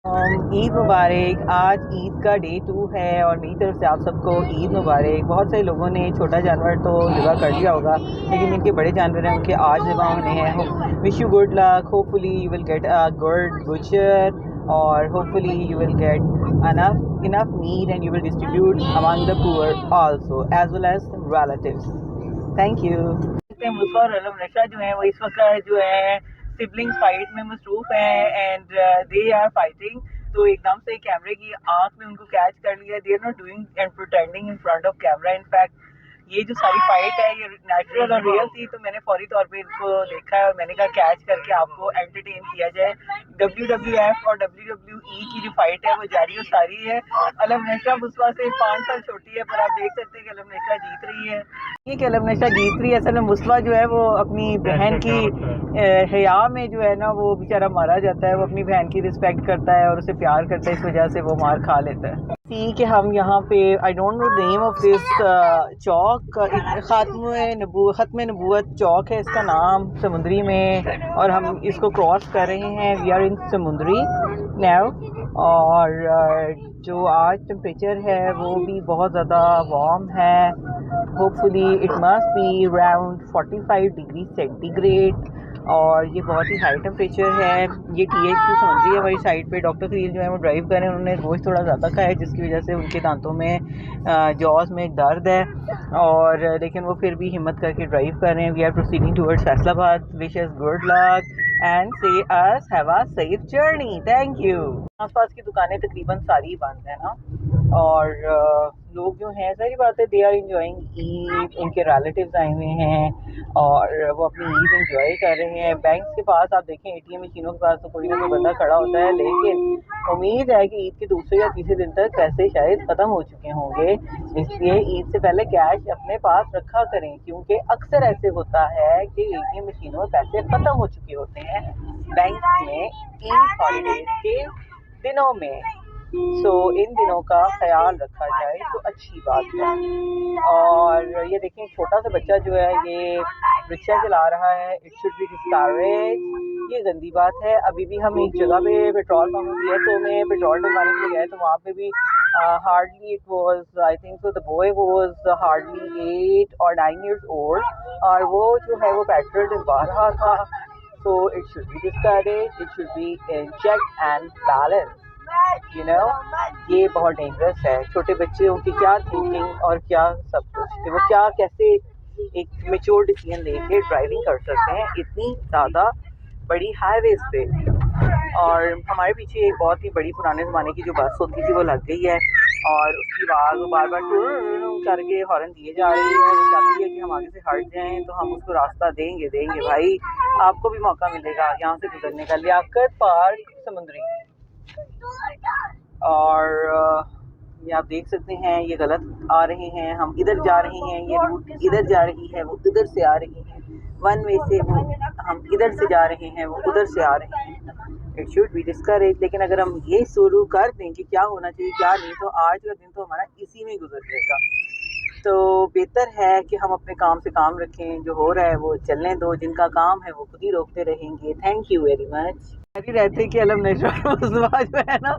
ईद मुबारक। आज ईद का डे 2 है और मेरी तरफ से आप सबको ईद मुबारक। बहुत सारे लोगों ने छोटा जानवर तो ज़िबा कर लिया होगा, लेकिन जिनके बड़े जानवर हैं उनके आज ज़िबा होने हैं। Wish you good luck. Hopefully you will get a good butcher और hopefully you will get enough meat and you will distribute among the poor also as well as relatives. Thank you. मुस्वा और अलम नशा जो है वो इस वक्त जो है सिबलिंग्स फाइट में मसरूफ हैं एंड दे आर फाइटिंग। तो एकदम से कैमरे की आंख में उनको कैच कर लिया। They are not doing and pretending in front of camera. In fact ये जो सारी फाइट है ये नेचुरल और रियल थी, तो मैंने फौरी तौर पे इनको देखा है और मैंने कहा कैच करके आपको एंटरटेन किया जाए। WWF और WWE की जो फाइट है वो जारी और सारी है। अलम नशा मुस्वा से 5 साल छोटी है, पर आप देख सकते हैं कि अलम नशा जीत रही है। ये कि अलम नशा जीत रही है। असल में मुस्वा जो है वो अपनी बहन की हया में जो है ना वो बेचारा मारा जाता है। वो अपनी बहन की रिस्पेक्ट करता है और उसे प्यार करता है, इस वजह से वो मार खा लेता है। ठीक है, हम यहाँ पे I don't know the name of this chowk, Khatm Nabuwat चौक है इसका नाम समुंदरी में, और हम इसको क्रॉस कर रहे हैं। वी आर इन समुंदरी नाउ। और जो आज टेम्परेचर है वो भी बहुत ज़्यादा वार्म है। Hopefully it must be around 45 degree centigrade और ये बहुत ही हाई टेम्परेचर है। ये TH2 समुंदरी है हमारी साइड पे। डॉक्टर खलील जो है वो ड्राइव कर रहे हैं। उन्होंने गोश्त थोड़ा ज़्यादा खाया है जिसकी वजह से उनके दांतों में जॉज में दर्द है, और लेकिन वो फिर भी हिम्मत करके ड्राइव कर रहे हैं। We are proceeding towards Faisalabad. Wish us good luck and say us have a safe journey. Thank you. आसपास की दुकानें तकरीबन सारी बंद है ना, और लोग जो हैं सारी बात है दे आर इंजॉइंग ईद। उनके रिलेटिव्स आए हुए हैं और वो अपनी ईद इंजॉय कर रहे हैं। बैंक्स के पास आप देखें ATM मशीनों के पास तो कोई ना कोई बंदा खड़ा होता है, लेकिन उम्मीद है कि ईद के दूसरे या तीसरे दिन तक पैसे शायद ख़त्म हो चुके होंगे। इसलिए ईद से पहले कैश अपने पास रखा करें, क्योंकि अक्सर ऐसे होता है कि ATM मशीनों में पैसे ख़त्म हो चुके होते हैं बैंक में ईद हॉलीडेज के दिनों में। सो इन दिनों का ख्याल रखा जाए तो अच्छी बात है। और ये देखें छोटा सा बच्चा जो है ये रिक्शा चला रहा है। It should be discourage. ये गंदी बात है। अभी भी हम एक जगह पे पेट्रोल पंप BSO में पेट्रोल डलवाने के लिए गए तो वहाँ पे भी hardly it was I think so the boy was hardly 8 और 9 years old और वो जो है वो पेट्रोल डलवा रहा था। So it should be discourage. It should be in check and balance. You know ये बहुत डेंजरस है। छोटे बच्चों की क्या थिंकिंग और क्या सब कुछ कि वो क्या कैसे एक मेच्योर डिसीजन लेके ड्राइविंग कर सकते हैं इतनी ज़्यादा बड़ी हाईवेज पे। और हमारे पीछे एक बहुत ही बड़ी पुराने ज़माने की जो बस होती थी वो लग गई है और उसकी आवाज़ वो बार बार करके हॉर्न दिए जा रही है। वो चाहती है कि हम आगे से हट जाएं तो हम उसको रास्ता देंगे भाई। आपको भी मौका मिलेगा यहाँ से गुजरने का। लियाकत पार्क समुंदरी। और ये आप देख सकते हैं ये गलत आ रहे हैं, हम इधर जा रहे हैं, ये रूट इधर जा रही है, वो इधर से आ रही है। वन वे से वो हम इधर से जा रहे हैं, वो उधर से आ रहे हैं। It should be discourage. लेकिन अगर हम ये शुरू कर दें कि क्या होना चाहिए क्या नहीं, तो आज का दिन तो हमारा इसी में गुजर जाएगा। तो बेहतर है कि हम अपने काम से काम रखें। जो हो रहा है वो चलने दो, जिनका काम है वो खुद ही रोकते रहेंगे। Thank you very much. रहते कि अलम नशा मुस्वा जो है ना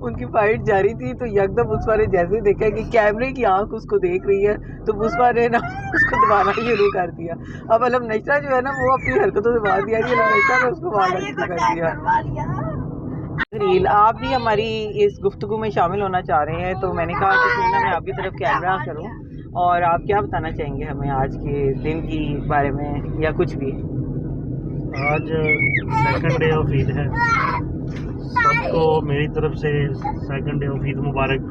उनकी फाइट जारी थी, तो यकदम मुस्वा ने जैसे देखा कि कैमरे की आंख उसको देख रही है तो मुस्वा ने ना उसको दबाना शुरू कर दिया। अब अलम नशा जो है ना वो अपनी हरकतों से मार दिया, अलम नशा ने उसको मारना शुरू कर दिया। आप भी हमारी इस गुफ्तगू में शामिल होना चाह रहे हैं तो मैंने कहा कि क्यों ना मैं आपकी तरफ कैमरा करूं और आप क्या बताना चाहेंगे हमें आज के दिन की बारे में या कुछ भी। आज सेकंड डे ऑफ ईद है। सबको मेरी तरफ से सेकंड डे ऑफ ईद मुबारक।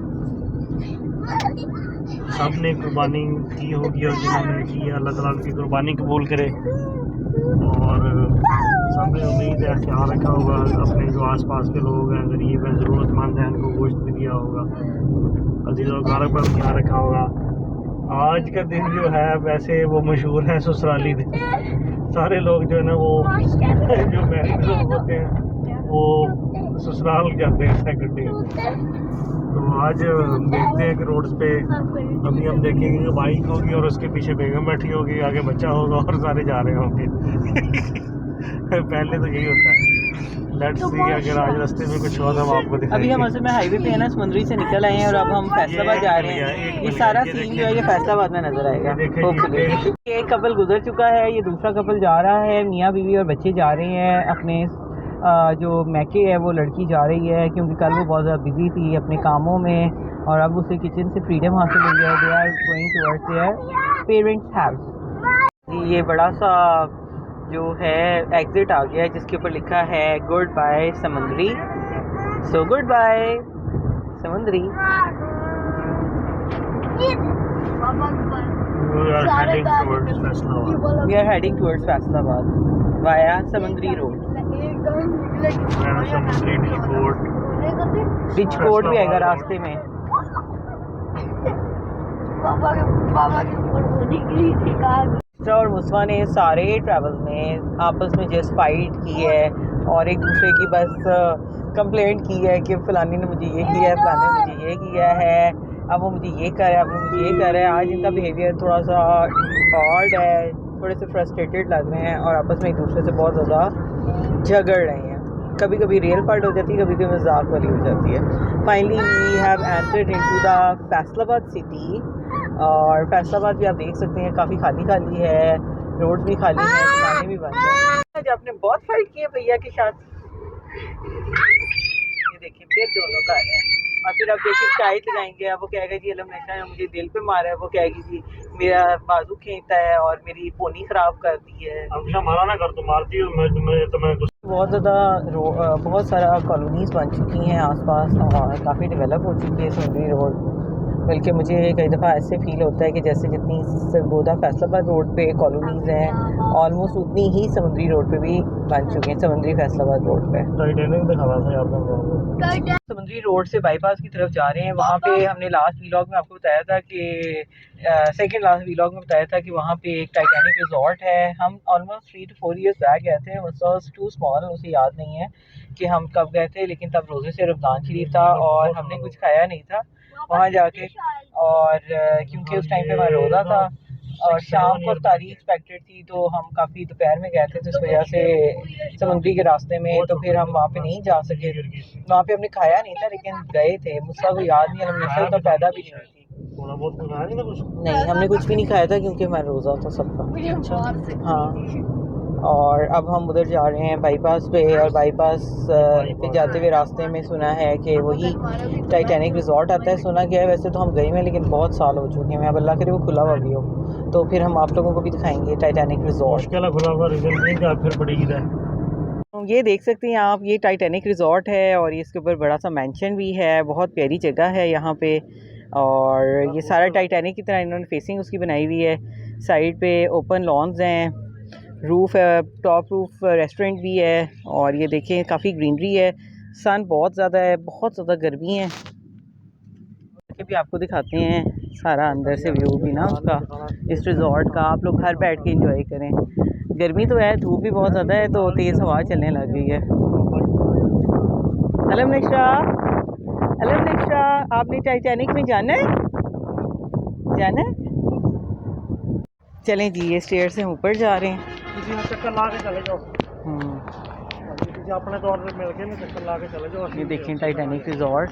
सब ने कुर्बानी की होगी और जिन्होंने की है अल्लाह ताला उनकी कुर्बानी कबूल करे। और सब ने उम्मीद है ख्याल रखा होगा अपने जो आसपास के लोग हैं, गरीब हैं, ज़रूरतमंद हैं, उनको गोश्त भी दिया होगा, अजीज़ और कारब पर ख्याल रखा होगा। आज का दिन जो है वैसे वो मशहूर है ससुराली दिन। सारे लोग जो है ना वो जो मैरिड लोग होते हैं वो ससुराल जाते हैं सेकंड डे। तो आज देखते हैं कि रोड्स पे अभी हम देखेंगे कि बाइक होगी और उसके पीछे बेगम बैठी होगी, आगे बच्चा होगा और सारे जा रहे होंगे। पहले तो यही होता है, लेट्स सी अगर आज रास्ते में कुछ हुआ तो हम आपको दिखाएंगे। अभी हम असल में हाईवे पे है ना, समुंदरी से निकल आए हैं और अब हम फैसलाबाद जा रहे हैं। ये सारा सीन जो है ये फैसलाबाद में नजर आएगा होपफुली। एक कपल गुजर चुका है, ये दूसरा कपल जा रहा है। मियाँ बीवी और बच्चे जा रहे हैं अपने जो मैके है वो लड़की जा रही है क्योंकि कल वो बहुत ज़्यादा बिजी थी अपने कामों में और अब उसे किचन से फ्रीडम हासिल हुई है। They are going towards their parents house. ये बड़ा सा जो है एग्जिट आ गया है जिसके ऊपर लिखा है गुड बाय समुंदरी। सो गुड बाय समुंदरी। We are heading towards Faisalabad via Samundri Road. Ditch code भी आएगा रास्ते में। और मुस्वा ने सारे ट्रैवल में आपस में जस्ट फाइट की है और एक दूसरे की बस कंप्लेंट की है कि फलानी ने मुझे ये किया है, फलानी ने मुझे ये किया है, अब वो मुझे ये कर रहा है, अब वो मुझे ये कर रहा है। आज इनका बिहेवियर थोड़ा सा ऑड है, थोड़े से फ्रस्ट्रेटेड लग रहे हैं और आपस में एक दूसरे से बहुत ज़्यादा झगड़ रहे हैं। कभी कभी रियल फाइट हो जाती है, कभी कभी मजाक वाली हो जाती है। Finally we have entered into the Faisalabad city और फैसलाबाद भी आप देख सकते हैं काफ़ी खाली खाली है, रोड भी खाली है, दुकानें भी बंद हैं। आज आपने बहुत फाइट की है भैया के साथ। ये देखिए फिर दोनों का है और फिर आप देखिए शिकायत लगाएंगे। अब वो कहेगा जी अलम नशा ने मुझे दिल पे मारा है, वो कहेगी जी मेरा बाजू खींचता है और मेरी पोनी खराब कर दी है। हमेशा मारा ना कर, तो मारती हूँ मैं तुम्हें कुछ। बहुत ज़्यादा बहुत सारा कॉलोनीज़ बन चुकी हैं आसपास और काफ़ी डेवलप हो चुकी है समुंदरी रोड। बल्कि मुझे कई दफ़ा ऐसे फील होता है कि जैसे जितनी सरगोदा फैसलाबाद रोड पे कॉलोनीज़ हैं ऑलमोस्ट उतनी ही समुंदरी रोड पे भी बन चुकी हैं, समुंदरी फैसलाबाद रोड पे। समुंदरी रोड से बाईपास की तरफ जा रहे हैं। वहाँ पे हमने लास्ट व्लॉग में आपको बताया था कि सेकंड लास्ट व्लॉग में बताया था कि वहाँ पे एक टाइटैनिक रिजॉर्ट है। हम ऑलमोस्ट 3 to 4 years बैक गए थे, वॉज टू स्मॉल, उसे याद नहीं है कि हम कब गए थे, लेकिन तब रोज़े से रमज़ान शरीफ था और हमने कुछ खाया नहीं था वहाँ जाके। और क्योंकि उस टाइम पे हमारा रोज़ा था और शाम को तारीख एक्सपेक्टेड थी तो हम काफ़ी दोपहर में गए थे, तो इस वजह से समुंदरी के रास्ते में तो फिर हम वहाँ पे नहीं जा सके। वहाँ पे हमने खाया नहीं था लेकिन गए थे। मुझसे को याद नहीं है, हमने तो पैदा भी नहीं हुई थी। थोड़ा बहुत खाया नहीं था कुछ? नहीं, हमने कुछ भी नहीं खाया था क्योंकि हमारा रोज़ा था सबका। हाँ, और अब हम उधर जा रहे हैं बाईपास पे और बाईपास पे जाते हुए रास्ते में सुना है कि वही टाइटैनिक रिजॉर्ट आता है। सुना गया है, वैसे तो हम गए हैं लेकिन बहुत साल हो चुके हैं। अब अल्लाह करे वो खुला हुआ भी हो तो फिर हम आप लोगों को भी दिखाएंगे टाइटैनिक रिजॉर्ट। खुला हुआ रीजन नहीं कि फिर बड़ी है। ये देख सकते हैं आप, ये टाइटैनिक रिजॉर्ट है और इसके ऊपर बड़ा सा मेंशन भी है। बहुत प्यारी जगह है यहाँ पे और ये सारा टाइटैनिक की तरह इन्होंने फेसिंग उसकी बनाई हुई है। साइड पे ओपन लॉन्स हैं, रूफ़ है, टॉप रूफ रेस्टोरेंट भी है और ये देखें काफ़ी ग्रीनरी है। सन बहुत ज़्यादा है, बहुत ज़्यादा गर्मी है। ये भी आपको दिखाते हैं सारा अंदर से व्यू भी ना उसका, इस रिजॉर्ट का। आप लोग घर बैठ के एंजॉय करें। गर्मी तो है, धूप भी बहुत ज़्यादा है तो तेज़ हवा चलने लग गई है। अलम नशरा, अलम नशरा, आपने टाइटैनिक में जाना है? जाना है? चलें जी, ये स्टेयर से ऊपर जा रहे हैं। चक्कर ला के चले जाओ, अपने तौर पे मिल के चक्कर ला के चले जाओ। ये देखें टाइटैनिक रिजॉर्ट।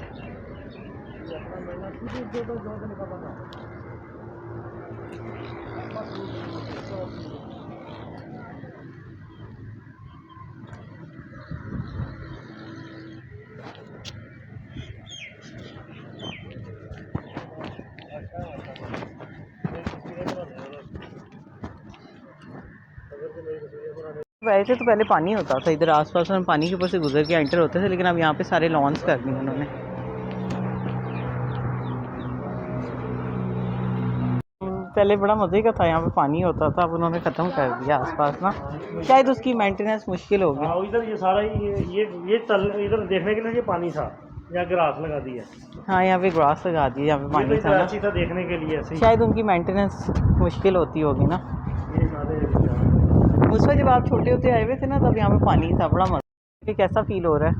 वैसे तो पहले पानी होता था इधर आसपास, हम पानी के ऊपर से गुजर के एंटर होते थे, लेकिन अब यहाँ पे सारे लॉन्स कर दिए उन्होंने। पहले बड़ा मज़े का था, यहाँ पे पानी होता था, अब उन्होंने ख़त्म कर दिया आसपास ना। शायद उसकी मेंटेनेंस मुश्किल होगी। इधर ये सारा ये तल इधर देखने के लिए ये पानी था, यहाँ ग्रास लगा दी है। हाँ, यहाँ पे ग्रास लगा दी है, यहाँ पे पानी था ना, था देखने के लिए। शायद उनकी मेंटेनेंस मुश्किल होती होगी ना। उस वक्त जब आप छोटे होते आए हुए थे ना तब यहाँ पे पानी था, बड़ा मज़ा। कैसा फील हो रहा है?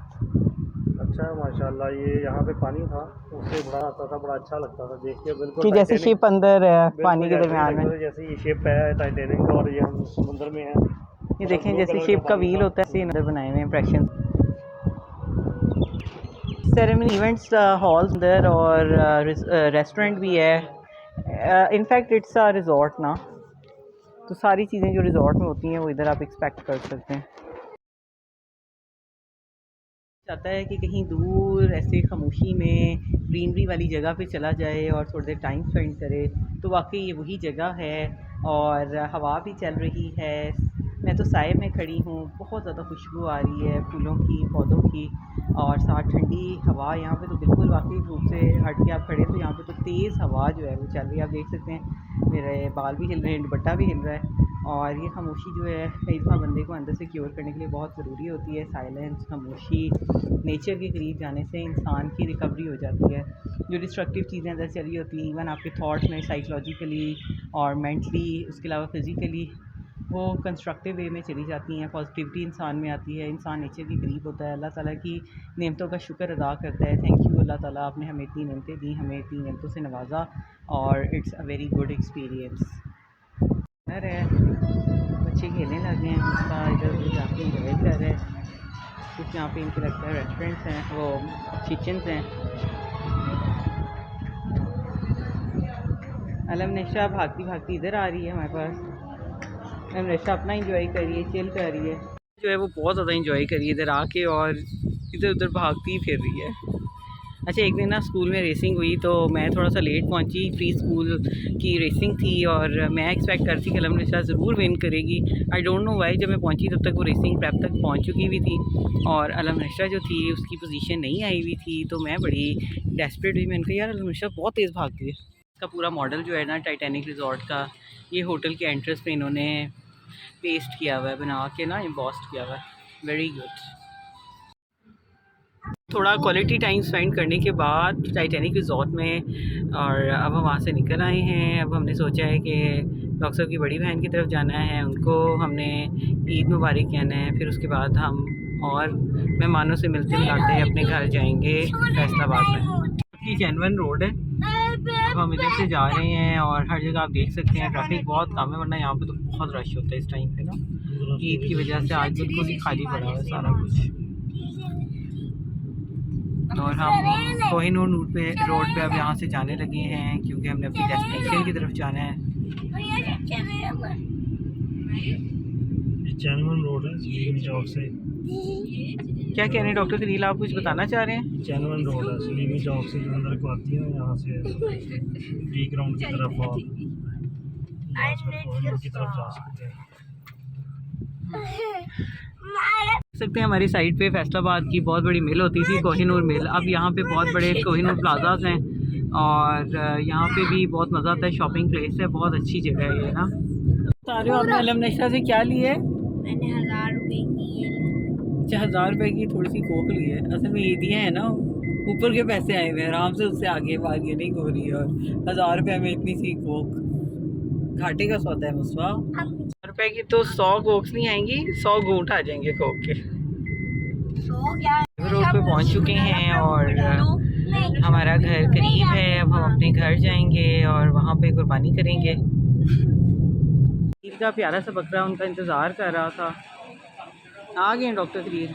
अच्छा माशाल्लाह, ये यहाँ पे पानी था, उससे बड़ा आता था, बड़ा अच्छा लगता था देख के। बिल्कुल कि जैसे शिप अंदर है पानी के दरमियान में, जैसे ये शिप है टाइटैनिक और ये हम समुद्र में है। ये देखें जैसे शिप का व्हील होता है, इसी अंदर बनाए हुए इंप्रेशन। सेरेमनी इवेंट्स हॉल्स अंदर और रेस्टोरेंट भी है। इनफैक्ट इट्स अ रिजॉर्ट ना, तो सारी चीज़ें जो रिजॉर्ट में होती हैं वो इधर आप एक्सपेक्ट कर सकते हैं। चाहता है कि कहीं दूर ऐसे खामोशी में ग्रीनरी वाली जगह पे चला जाए और थोड़ी देर टाइम स्पेंड करे, तो वाकई ये वही जगह है। और हवा भी चल रही है, मैं तो साए में खड़ी हूँ, बहुत ज़्यादा खुशबू आ रही है फूलों की, पौधों की, और साथ ठंडी हवा। यहाँ पे तो बिल्कुल वाकई धूप से हट के आप खड़े तो यहाँ पे तो तेज़ हवा जो है वो चल रही है। आप देख सकते हैं मेरे बाल भी हिल रहे हैं, दुपट्टा भी हिल रहा है। और ये खामोशी जो है कई दफ़ा बंदे को अंदर से क्योर करने के लिए बहुत ज़रूरी होती है। साइलेंस, खामोशी, नेचर के करीब जाने से इंसान की रिकवरी हो जाती है। जो डिस्ट्रक्टिव चीज़ें अंदर चली होती हैं, इवन आपके थॉट्स में साइकोलॉजिकली और मेंटली, उसके अलावा फिज़िकली, वो कंस्ट्रक्टिव वे में चली जाती हैं। पॉजिटिविटी इंसान में आती है, इंसान नेचर के करीब होता है, अल्लाह ताला की नेमतों का शुक्र अदा करता है। थैंक यू अल्लाह ताला, आपने हमें इतनी नेमतें दी, हमें इतनी नेमतों से नवाजा, और it's a very good experience. है बच्चे खेलने लगे हैं, उसका इधर उधर जाके इंजॉय कर रहे हैं। कुछ यहाँ पे इनके लगता है रेस्टोरेंट्स हैं, वो किचन्स हैं। अलम नेशा भागती भागती इधर आ रही है हमारे पास। अलम नेशा अपना इंजॉय कर रही है, चिल कर रही है, जो है वो बहुत ज़्यादा इंजॉय कर रही है इधर आके, और इधर उधर भागती फिर रही है। अच्छा, एक दिन ना स्कूल में रेसिंग हुई तो मैं थोड़ा सा लेट पहुंची। प्री स्कूल की रेसिंग थी और मैं एक्सपेक्ट करती कि अलम नेशा ज़रूर विन करेगी। आई डोंट नो वाई, जब मैं पहुंची तब तक वो रेसिंग प्रेप तक पहुंच चुकी हुई थी और अलम नेशा जो थी उसकी पोजीशन नहीं आई हुई थी। तो मैं बड़ी डेस्परेट हुई, मैंने कहा यार अलम नेशा बहुत तेज़ भागती है। इसका पूरा मॉडल जो है ना टाइटैनिक रिजॉर्ट का, ये होटल के एंट्रेंस पे इन्होंने पेस्ट किया हुआ है, बना के ना एम्बॉस्ड किया हुआ है। Very good. थोड़ा क्वालिटी टाइम स्पेंड करने के बाद टाइटैनिक रिजॉर्ट में, और अब हम वहाँ से निकल आए हैं। अब हमने सोचा है कि डॉक्टर साहब की बड़ी बहन की तरफ जाना है, उनको हमने ईद मुबारक कहना है। फिर उसके बाद हम और मेहमानों से मिलते मिलाते अपने घर जाएंगे फैसलाबाद में। ये जेनवन रोड है, अब हम इधर से जा रहे हैं और हर जगह आप देख सकते हैं ट्रैफिक बहुत कम है, वरना यहाँ पे तो बहुत रश होता है इस टाइम पे ना। ईद की वजह से आज बिल्कुल ही खाली पड़ा हुआ है सारा कुछ। और हम कोहिनूर रोड पे अब यहाँ से जाने लगे हैं क्योंकि हमने अपनी डेस्टिनेशन की तरफ जाना है। जेनवन रोड है सलीम चौक से। क्या कह रहे हैं डॉक्टर खलील, आप कुछ बताना चाह रहे हैं? जेनवन रोड है सलीमी चौक से जो अंदर को आती है, यहाँ से डी ग्राउंड की तरफ और कोहिनूर की तरफ जा सकते हैं। सकते हैं हमारी साइड पे फैसलाबाद की बहुत बड़ी मिल होती थी, कोहिनूर मिल। अब यहाँ पे बहुत बड़े कोहिनूर प्लाजाज हैं और यहाँ पे भी बहुत मज़ा आता है, शॉपिंग प्लेस है, बहुत अच्छी जगह है ये ना। सारे आपने अलम नेशा से क्या लिए? मैंने 1000 रुपए की। अच्छा, 1000 रुपये की थोड़ी सी कोक ली है। असल में ईदियाँ हैं ना, ऊपर के पैसे आए हुए हैं, आराम से उससे आगे बार्गेनिंग हो रही है, और 1000 रुपये में इतनी सी कोक घाटे का सौदा है मुस्वा। 1000 रुपये की तो 100 कोक्स नहीं आएंगी, 100 घूंट आ जाएंगे कोक के। रोड पे पहुंच चुके हैं और हमारा घर करीब है। अब हम अपने घर जाएंगे और वहाँ पे कुर्बानी करेंगे। ईद का प्यारा सा बकरा उनका इंतज़ार कर रहा था, आ गए डॉक्टर खलील।